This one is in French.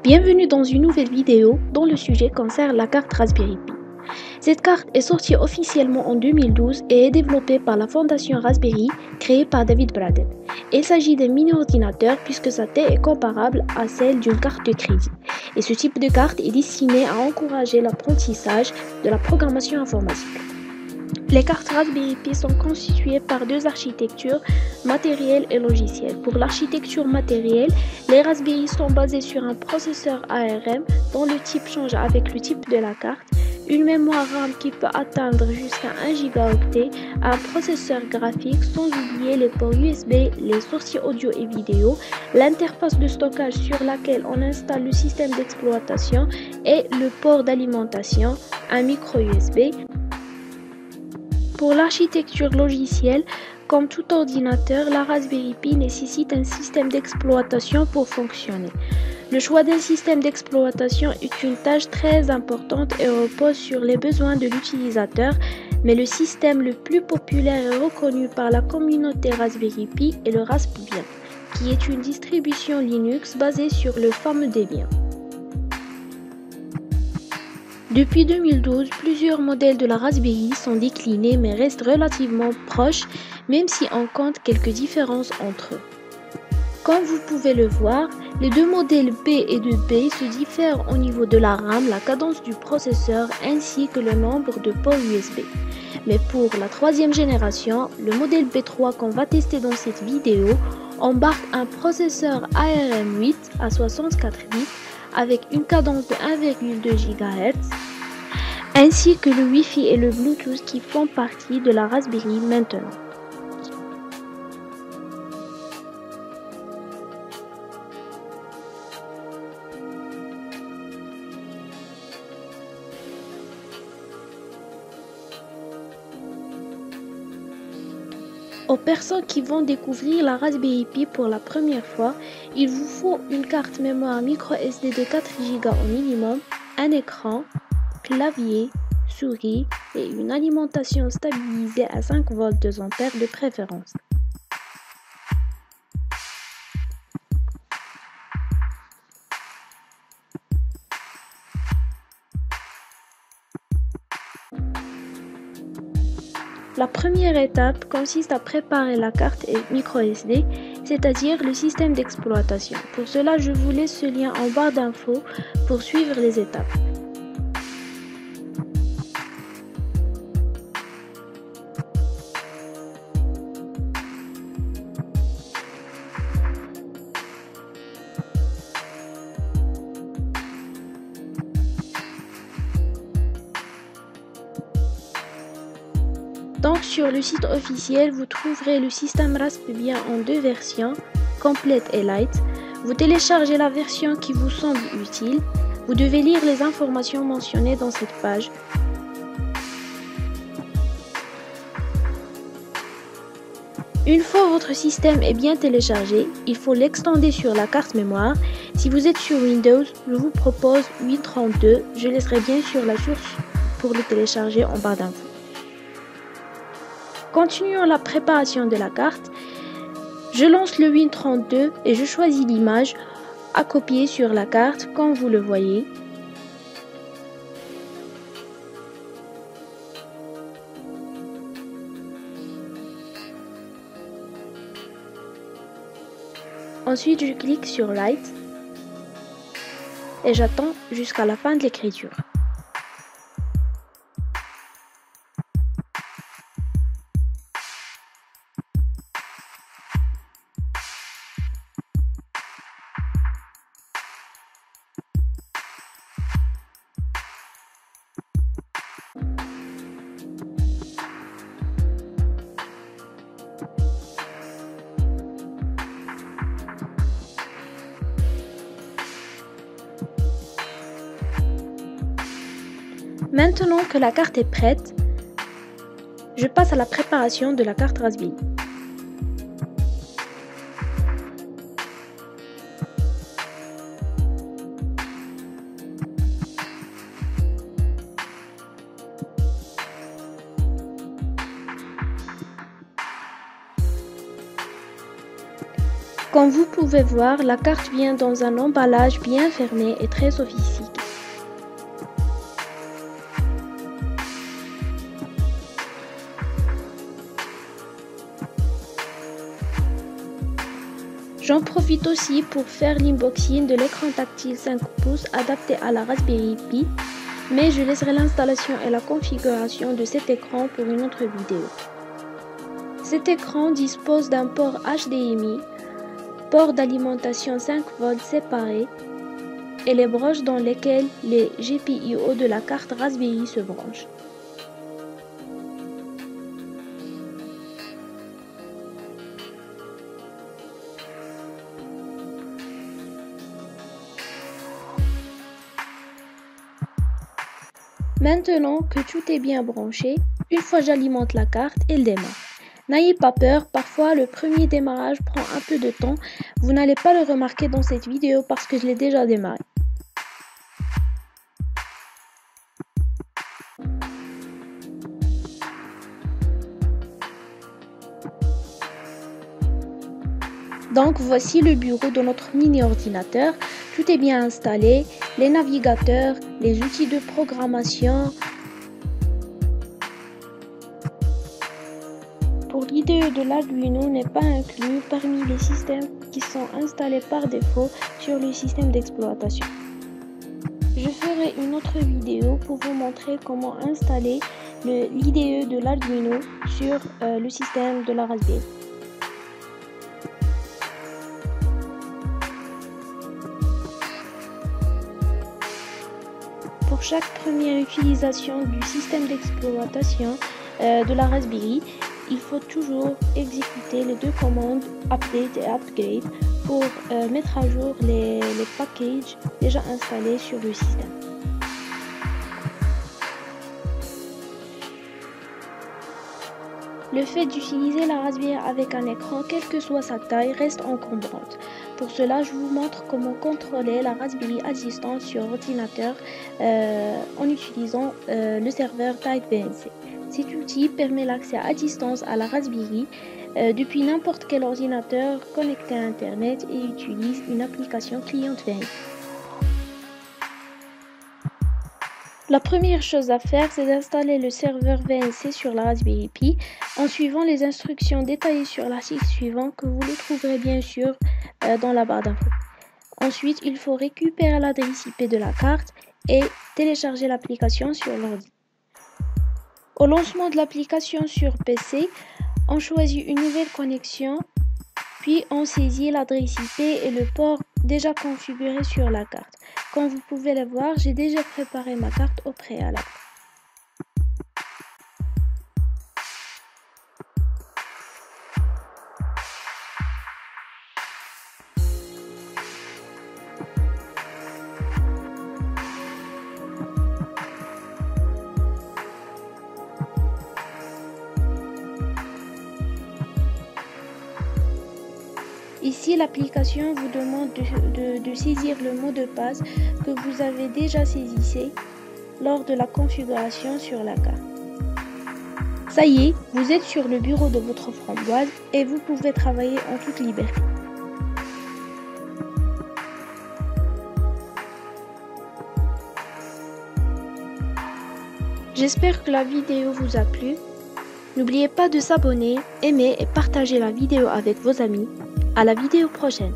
Bienvenue dans une nouvelle vidéo dont le sujet concerne la carte Raspberry Pi. Cette carte est sortie officiellement en 2012 et est développée par la fondation Raspberry créée par David Braden. Il s'agit d'un mini-ordinateur puisque sa taille est comparable à celle d'une carte de crédit. Et ce type de carte est destiné à encourager l'apprentissage de la programmation informatique. Les cartes Raspberry Pi sont constituées par deux architectures, matérielle et logicielle. Pour l'architecture matérielle, les Raspberry sont basés sur un processeur ARM dont le type change avec le type de la carte, une mémoire RAM qui peut atteindre jusqu'à 1 gigaoctet, un processeur graphique sans oublier les ports USB, les sorties audio et vidéo, l'interface de stockage sur laquelle on installe le système d'exploitation et le port d'alimentation, un micro USB. Pour l'architecture logicielle, comme tout ordinateur, la Raspberry Pi nécessite un système d'exploitation pour fonctionner. Le choix d'un système d'exploitation est une tâche très importante et repose sur les besoins de l'utilisateur, mais le système le plus populaire et reconnu par la communauté Raspberry Pi est le Raspbian, qui est une distribution Linux basée sur le fameux Debian. Depuis 2012, plusieurs modèles de la Raspberry sont déclinés mais restent relativement proches, même si on compte quelques différences entre eux. Comme vous pouvez le voir, les deux modèles B et 2B se diffèrent au niveau de la RAM, la cadence du processeur ainsi que le nombre de ports USB. Mais pour la troisième génération, le modèle B3 qu'on va tester dans cette vidéo embarque un processeur ARM 8 à 64 bits avec une cadence de 1,2 GHz, ainsi que le Wi-Fi et le Bluetooth qui font partie de la Raspberry maintenant. Aux personnes qui vont découvrir la Raspberry Pi pour la première fois, il vous faut une carte mémoire micro SD de 4 Go au minimum, un écran, clavier, souris et une alimentation stabilisée à 5 volts 2 ampères de préférence. La première étape consiste à préparer la carte micro SD, c'est-à-dire le système d'exploitation. Pour cela, je vous laisse ce lien en barre d'infos pour suivre les étapes. Donc sur le site officiel, vous trouverez le système Raspbian en deux versions, complète et light. Vous téléchargez la version qui vous semble utile. Vous devez lire les informations mentionnées dans cette page. Une fois votre système est bien téléchargé, il faut l'extender sur la carte mémoire. Si vous êtes sur Windows, je vous propose Win32. Je laisserai bien sûr la source pour le télécharger en barre d'infos. Continuons la préparation de la carte. Je lance le Win32 et je choisis l'image à copier sur la carte comme vous le voyez. Ensuite, je clique sur Light et j'attends jusqu'à la fin de l'écriture. Maintenant que la carte est prête, je passe à la préparation de la carte Raspberry. Comme vous pouvez voir, la carte vient dans un emballage bien fermé et très sophistiqué. J'en profite aussi pour faire l'unboxing de l'écran tactile 5 pouces adapté à la Raspberry Pi, mais je laisserai l'installation et la configuration de cet écran pour une autre vidéo. Cet écran dispose d'un port HDMI, port d'alimentation 5 volts séparés et les broches dans lesquelles les GPIO de la carte Raspberry se branchent. Maintenant que tout est bien branché, une fois j'alimente la carte, elle démarre. N'ayez pas peur, parfois le premier démarrage prend un peu de temps. Vous n'allez pas le remarquer dans cette vidéo parce que je l'ai déjà démarré. Donc voici le bureau de notre mini ordinateur. Tout est bien installé, les navigateurs, les outils de programmation. Pour l'IDE de l'Arduino n'est pas inclus parmi les systèmes qui sont installés par défaut sur le système d'exploitation. Je ferai une autre vidéo pour vous montrer comment installer l'IDE de l'Arduino sur le système de la Raspberry. Pour chaque première utilisation du système d'exploitation de la Raspberry, il faut toujours exécuter les deux commandes Update et Upgrade pour mettre à jour les packages déjà installés sur le système. Le fait d'utiliser la Raspberry avec un écran, quelle que soit sa taille, reste encombrante. Pour cela, je vous montre comment contrôler la Raspberry à distance sur ordinateur en utilisant le serveur TightVNC. Cet outil permet l'accès à distance à la Raspberry depuis n'importe quel ordinateur connecté à Internet et utilise une application client VNC. La première chose à faire, c'est d'installer le serveur VNC sur la Raspberry Pi en suivant les instructions détaillées sur l'article suivant que vous le trouverez bien sûr dans la barre d'infos. Ensuite, il faut récupérer l'adresse IP de la carte et télécharger l'application sur l'ordi. Au lancement de l'application sur PC, on choisit une nouvelle connexion, puis on saisit l'adresse IP et le port déjà configuré sur la carte. Comme vous pouvez le voir, j'ai déjà préparé ma carte au préalable. Ici, l'application vous demande de saisir le mot de passe que vous avez déjà saisi lors de la configuration sur la carte. Ça y est, vous êtes sur le bureau de votre framboise et vous pouvez travailler en toute liberté. J'espère que la vidéo vous a plu. N'oubliez pas de s'abonner, aimer et partager la vidéo avec vos amis. À la vidéo prochaine.